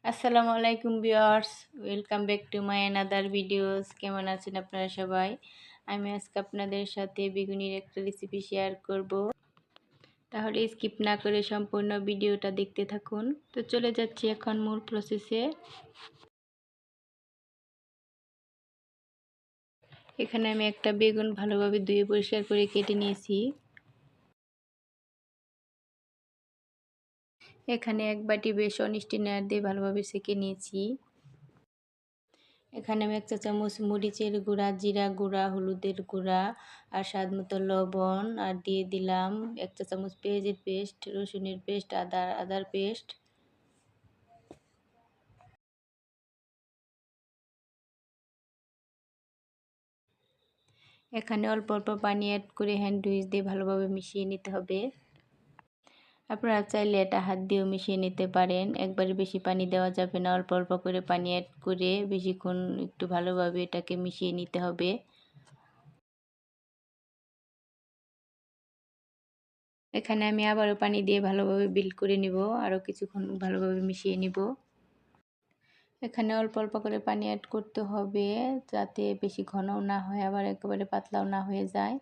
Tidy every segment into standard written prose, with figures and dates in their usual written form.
আসসালামু আলাইকুম viewers, welcome back to my another videos. কেমন আছেন আপনারা সবাই? আমি আজকে আপনাদের সাথে বেগুনির একটা রেসিপি শেয়ার করব। তাহলে স্কিপ না করে সম্পূর্ণ ভিডিওটা দেখতে থাকুন। তো চলে যাচ্ছি এখন মূল প্রসেসে। এখানে আমি একটা বেগুন ভালোভাবে ধুয়ে পরিষ্কার করে কেটে নিয়েছি। এখানে এক বাটি বেসন স্টেনার দিয়ে ভালোভাবে সেঁকে নিয়েছি। এখানে আমি 1 চা চামচ মরিচের গুঁড়া, জিরা গুঁড়া, হলুদের গুঁড়া আর স্বাদ মতো লবণ আর দিয়ে দিলাম 1 চা চামচ পেঁয়াজের পেস্ট, রসুনের পেস্ট, আদার পেস্ট। এখানে অল্প অল্প পানি অ্যাড করে হ্যান্ড উইচ দিয়ে ভালোভাবে মিশিয়ে নিতে হবে। আপনারা চাইলে এটা হাত দিয়েও মিশিয়ে নিতে পারেন। একবারে বেশি পানি দেওয়া যাবে না, অল্প অল্প করে পানি অ্যাড করে বেশিক্ষণ একটু ভালোভাবে এটাকে মিশিয়ে নিতে হবে। এখানে আমি আবারও পানি দিয়ে ভালোভাবে বিল্ড করে নিব, আরও কিছুক্ষণ ভালোভাবে মিশিয়ে নিব। এখানে অল্প অল্প করে পানি অ্যাড করতে হবে, যাতে বেশি ঘনও না হয় আবার একেবারে পাতলাও না হয়ে যায়।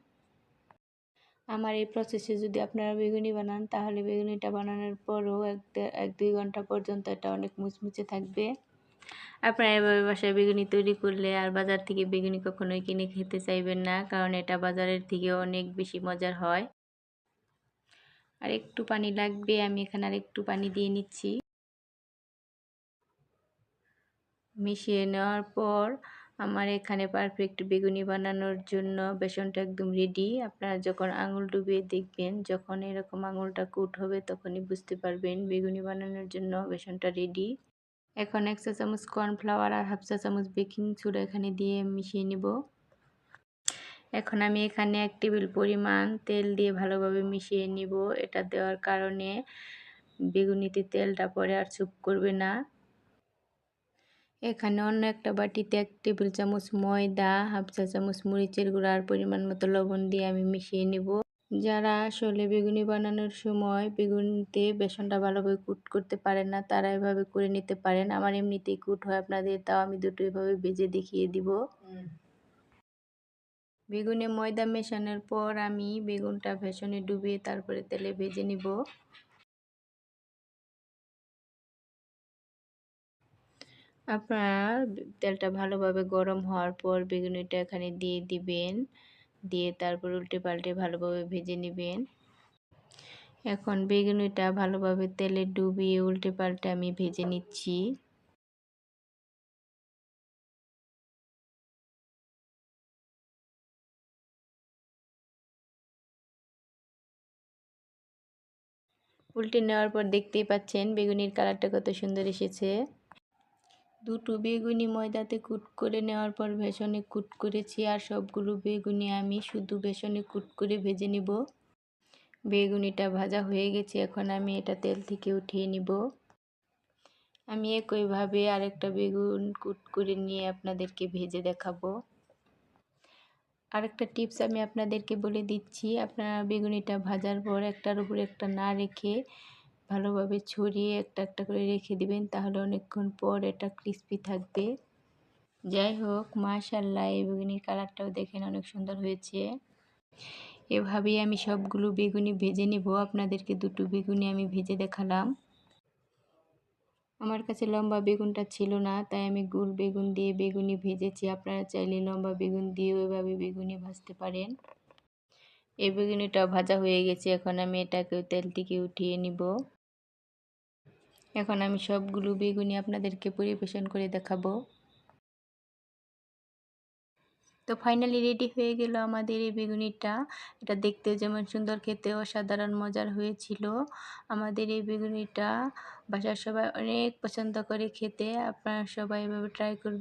আমার এই প্রসেসে যদি আপনারা বেগুনি বানান, তাহলে বেগুনিটা বানানোর পরও 1-2 ঘন্টা পর্যন্ত এটা অনেক মুচমুচে থাকবে। আপনারা এভাবে বাসায় বেগুনি তৈরি করলে আর বাজার থেকে বেগুনি কখনোই কিনে খেতে চাইবেন না, কারণ এটা বাজারের থেকে অনেক বেশি মজার হয়। আর একটু পানি লাগবে, আমি এখানে আর একটু পানি দিয়ে নিচ্ছি। মিশিয়ে নেওয়ার পর আমার এখানে পারফেক্ট বেগুনি বানানোর জন্য বেসনটা একদম রেডি। আপনারা যখন আঙুল ডুবিয়ে দেখবেন, যখন এরকম আঙুলটা কুট হবে, তখনই বুঝতে পারবেন বেগুনি বানানোর জন্য বেসনটা রেডি। এখন 1 চা চামচ কর্নফ্লাওয়ার আর 1/2 চা চামচ বেকিং সোডা এখানে দিয়ে মিশিয়ে নিব। এখন আমি এখানে 1 টেবিল পরিমাণ তেল দিয়ে ভালোভাবে মিশিয়ে নিব। এটা দেওয়ার কারণে বেগুনিতে তেলটা পরে আর চুপ করবে না। এখানে অন্য একটা বাটিতে 1 টেবিল চামচ ময়দা, 1/2 চা চামচ মরিচের গুঁড়া আর পরিমাণ মতো লবণ দিয়ে আমি মিশিয়ে নেব। যারা আসলে বেগুনি বানানোর সময় বেগুনিতে বেসনটা ভালোভাবে কুট করতে পারেন না, তারা এভাবে করে নিতে পারেন। আমার এমনিতেই কুট হয়, আপনাদের তাও আমি দুটো এভাবে ভেজে দেখিয়ে দিব। বেগুনে ময়দা মেশানোর পর আমি বেগুনটা বেসনে ডুবিয়ে তারপরে তেলে ভেজে নিব। আপনার তেলটা ভালোভাবে গরম হওয়ার পর বেগুনিটা এখানে দিয়ে দিবেন, দিয়ে তারপর উল্টে পাল্টে ভালোভাবে ভেজে নেবেন। এখন বেগুনিটা ভালোভাবে তেলে ডুবিয়ে উল্টে পাল্টে আমি ভেজে নিচ্ছি। উল্টে নেওয়ার পর দেখতেই পাচ্ছেন বেগুনির কালারটা কত সুন্দর এসেছে। দুটো বেগুনি ময়দাতে কুট করে নেওয়ার পর বেসনে কুট করেছি, আর সবগুলো বেগুনি আমি শুধু বেসনে কুট করে ভেজে নিব। বেগুনিটা ভাজা হয়ে গেছে, এখন আমি এটা তেল থেকে উঠিয়ে নিব। আমি একইভাবে আরেকটা বেগুন কুট করে নিয়ে আপনাদেরকে ভেজে দেখাবো। আরেকটা টিপস আমি আপনাদেরকে বলে দিচ্ছি, আপনারা বেগুনিটা ভাজার পর একটার উপর একটা না রেখে ভালোভাবে ছড়িয়ে একটা একটা করে রেখে দিবেন, তাহলে অনেকক্ষণ পর এটা ক্রিস্পি থাকবে। যাই হোক, মাশাআল্লাহ, এই বেগুনির কালারটাও দেখেন অনেক সুন্দর হয়েছে। এভাবেই আমি সবগুলো বেগুনি ভেজে নিব। আপনাদেরকে দুটো বেগুনি আমি ভেজে দেখালাম। আমার কাছে লম্বা বেগুনটা ছিল না, তাই আমি গোল বেগুন দিয়ে বেগুনি ভেজেছি। আপনারা চাইলে লম্বা বেগুন দিয়েও এভাবে বেগুনি ভাজতে পারেন। এই বেগুনিটা ভাজা হয়ে গেছে, এখন আমি এটাকে তেল থেকে উঠিয়ে নিব। এখন আমি সবগুলো বেগুনি আপনাদেরকে পরিবেশন করে দেখাবো। তো ফাইনালি রেডি হয়ে গেল আমাদের এই বেগুনিটা। এটা দেখতেও যেমন সুন্দর, খেতেও অসাধারণ মজার হয়েছিল। আমাদের এই বেগুনিটা বাসার সবাই অনেক পছন্দ করে খেতে। আপনারা সবাই এভাবে ট্রাই করবেন।